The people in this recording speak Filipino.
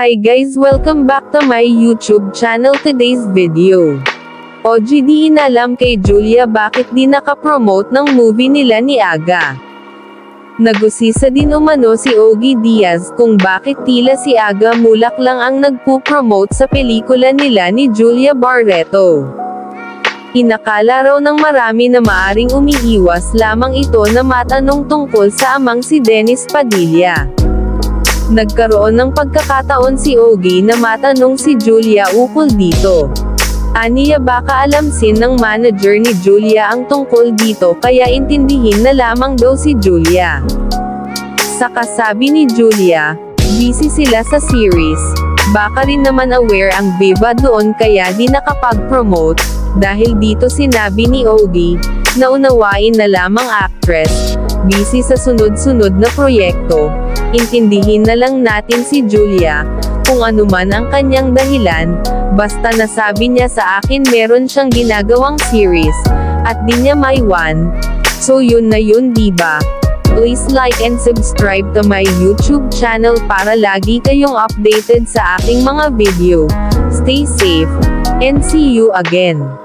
Hi guys, welcome back to my YouTube channel. Today's video. OG, di inalam kay Julia bakit di nakapromote ng movie nila ni Aga. Nagusisa din umano si Ogie Diaz kung bakit tila si Aga Mulak lang ang nagpo-promote sa pelikula nila ni Julia Barreto. Inakala raw ng marami na maaring umiiwas lamang ito na matanong tungkol sa amang si Dennis Padilla. Nagkaroon ng pagkakataon si Ogie na matanong si Julia ukol dito. Aniya baka alamsin ng manager ni Julia ang tungkol dito kaya intindihin na lamang daw si Julia. Sa kasabi ni Julia, busy sila sa series. Baka rin naman aware ang Viva doon kaya di nakapag-promote. Dahil dito sinabi ni Ogie, na unawain na lamang actress, busy sa sunod-sunod na proyekto, intindihin na lang natin si Julia, kung ano man ang kanyang dahilan, basta nasabi niya sa akin meron siyang ginagawang series, at di niya maiwan, so yun na yun diba? Please like and subscribe to my YouTube channel para lagi kayong updated sa aking mga video. Stay safe, and see you again.